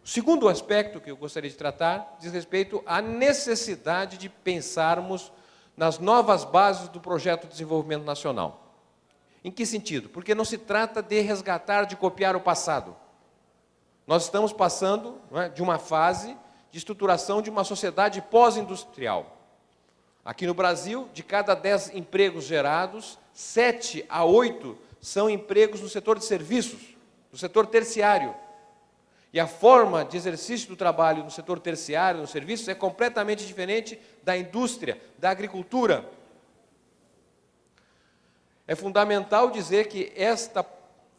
O segundo aspecto que eu gostaria de tratar diz respeito à necessidade de pensarmos nas novas bases do projeto de desenvolvimento nacional. Em que sentido? Porque não se trata de resgatar, de copiar o passado. Nós estamos passando, não é, de uma fase de estruturação de uma sociedade pós-industrial. Aqui no Brasil, de cada 10 empregos gerados, 7 a 8 são empregos no setor de serviços, no setor terciário. E a forma de exercício do trabalho no setor terciário, nos serviços, é completamente diferente da indústria, da agricultura. É fundamental dizer que esta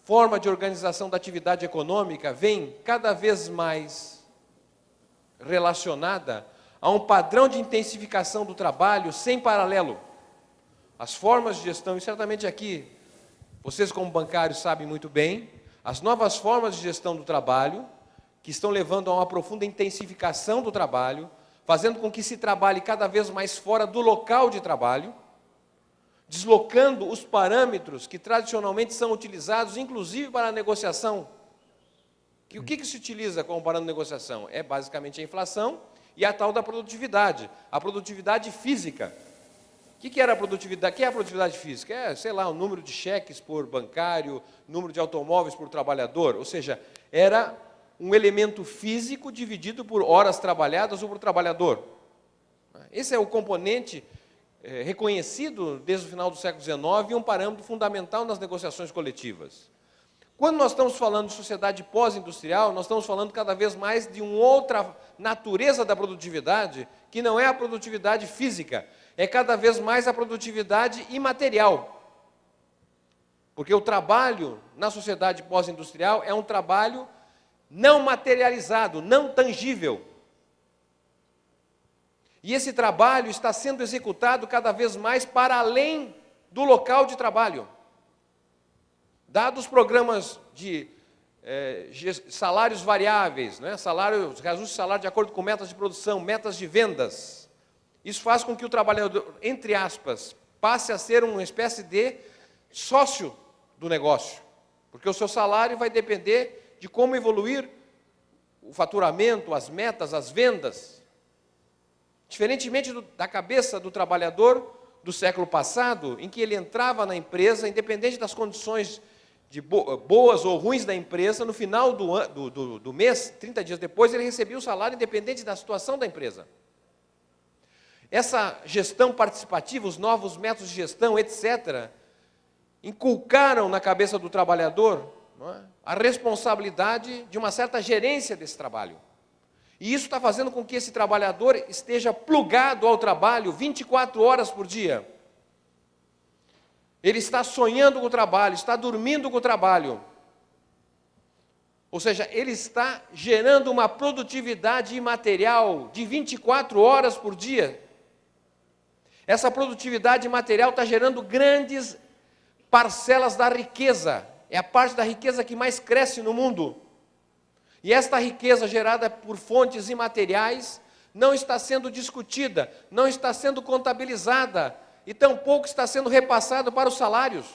forma de organização da atividade econômica vem cada vez mais relacionada a um padrão de intensificação do trabalho sem paralelo. As formas de gestão, e certamente aqui, vocês como bancários sabem muito bem, as novas formas de gestão do trabalho, que estão levando a uma profunda intensificação do trabalho, fazendo com que se trabalhe cada vez mais fora do local de trabalho, deslocando os parâmetros que tradicionalmente são utilizados, inclusive para a negociação. O que se utiliza como parâmetro de negociação? É basicamente a inflação e a tal da produtividade, a produtividade física. O que era a produtividade? O que é a produtividade física? É, sei lá, o número de cheques por bancário, número de automóveis por trabalhador, ou seja, era um elemento físico dividido por horas trabalhadas ou por trabalhador. Esse é o componente reconhecido desde o final do século XIX e um parâmetro fundamental nas negociações coletivas. Quando nós estamos falando de sociedade pós-industrial, nós estamos falando cada vez mais de uma outra natureza da produtividade, que não é a produtividade física, é cada vez mais a produtividade imaterial. Porque o trabalho na sociedade pós-industrial é um trabalho não materializado, não tangível. E esse trabalho está sendo executado cada vez mais para além do local de trabalho. Dados os programas de salários variáveis, né, reajuste de salário de acordo com metas de produção, metas de vendas, isso faz com que o trabalhador, entre aspas, passe a ser uma espécie de sócio do negócio, porque o seu salário vai depender de como evoluir o faturamento, as metas, as vendas. Diferentemente da cabeça do trabalhador do século passado, em que ele entrava na empresa, independente das condições de boas ou ruins da empresa, no final do mês, 30 dias depois, ele recebia o salário independente da situação da empresa. Essa gestão participativa, os novos métodos de gestão, etc., inculcaram na cabeça do trabalhador, não é, a responsabilidade de uma certa gerência desse trabalho. E isso está fazendo com que esse trabalhador esteja plugado ao trabalho 24 horas por dia. Ele está sonhando com o trabalho, está dormindo com o trabalho. Ou seja, ele está gerando uma produtividade imaterial de 24 horas por dia. Essa produtividade imaterial está gerando grandes parcelas da riqueza. É a parte da riqueza que mais cresce no mundo. E esta riqueza gerada por fontes imateriais não está sendo discutida, não está sendo contabilizada e tampouco está sendo repassado para os salários.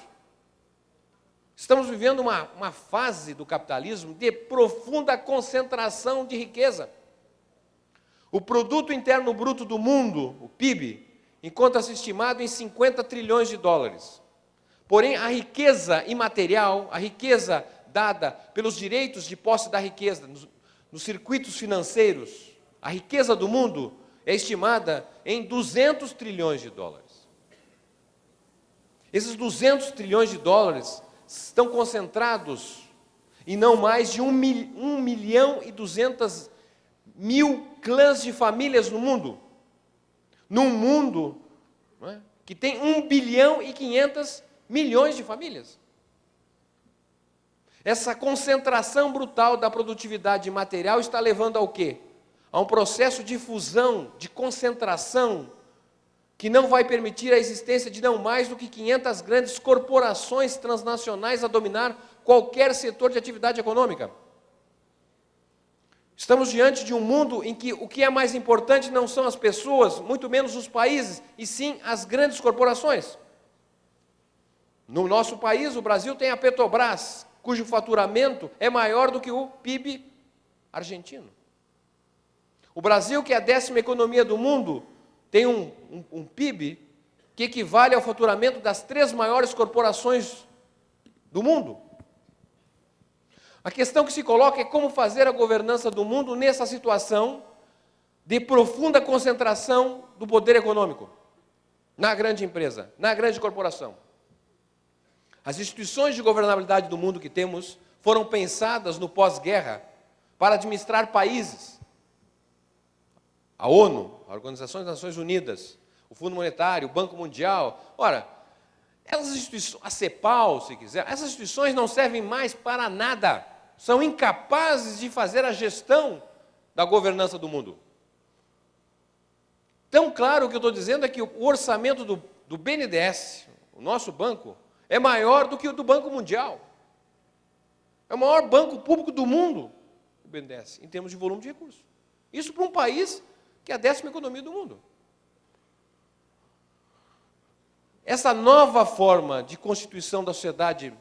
Estamos vivendo uma fase do capitalismo de profunda concentração de riqueza. O produto interno bruto do mundo, o PIB, encontra-se estimado em 50 trilhões de dólares. Porém, a riqueza imaterial, a riqueza dada pelos direitos de posse da riqueza, nos circuitos financeiros, a riqueza do mundo é estimada em 200 trilhões de dólares. Esses 200 trilhões de dólares estão concentrados em não mais de 1 milhão e 200 mil clãs de famílias no mundo. Num mundo, não é, que tem 1 bilhão e 500 milhões de famílias. Essa concentração brutal da produtividade material está levando ao quê? A um processo de fusão, de concentração, que não vai permitir a existência de não mais do que 500 grandes corporações transnacionais a dominar qualquer setor de atividade econômica. Estamos diante de um mundo em que o que é mais importante não são as pessoas, muito menos os países, e sim as grandes corporações. No nosso país, o Brasil tem a Petrobras, cujo faturamento é maior do que o PIB argentino. O Brasil, que é a 10ª economia do mundo, tem um PIB que equivale ao faturamento das 3 maiores corporações do mundo. A questão que se coloca é como fazer a governança do mundo nessa situação de profunda concentração do poder econômico na grande empresa, na grande corporação. As instituições de governabilidade do mundo que temos foram pensadas no pós-guerra para administrar países. A ONU, a Organização das Nações Unidas, o Fundo Monetário, o Banco Mundial. Ora, essas instituições, a CEPAL, se quiser, essas instituições não servem mais para nada. São incapazes de fazer a gestão da governança do mundo. Tão claro que eu estou dizendo é que o orçamento do BNDES, o nosso banco, é maior do que o do Banco Mundial. É o maior banco público do mundo, o BNDES, em termos de volume de recursos. Isso para um país que é a 10ª economia do mundo. Essa nova forma de constituição da sociedade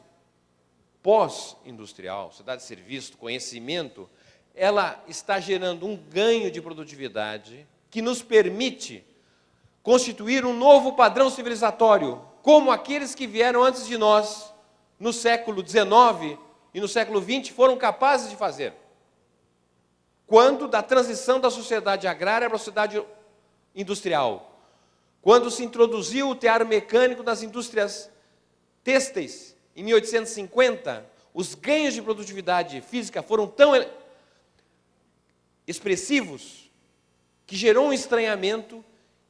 pós-industrial, sociedade de serviço, conhecimento, ela está gerando um ganho de produtividade que nos permite constituir um novo padrão civilizatório, como aqueles que vieram antes de nós, no século XIX e no século XX, foram capazes de fazer. Quando da transição da sociedade agrária para a sociedade industrial, quando se introduziu o tear mecânico nas indústrias têxteis, em 1850, os ganhos de produtividade física foram tão expressivos que gerou um estranhamento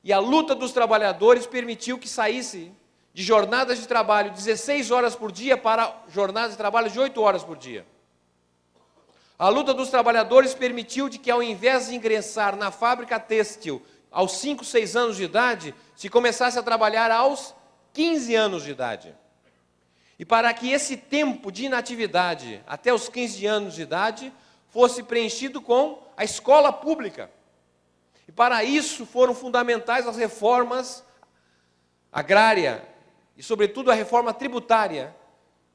e a luta dos trabalhadores permitiu que saísse de jornadas de trabalho 16 horas por dia para jornadas de trabalho de 8 horas por dia. A luta dos trabalhadores permitiu de que, ao invés de ingressar na fábrica têxtil aos 5, 6 anos de idade, se começasse a trabalhar aos 15 anos de idade. E para que esse tempo de inatividade, até os 15 anos de idade, fosse preenchido com a escola pública. E para isso foram fundamentais as reformas agrária e, sobretudo, a reforma tributária,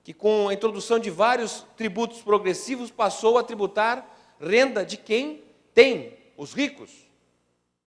que com a introdução de vários tributos progressivos passou a tributar renda de quem tem, os ricos.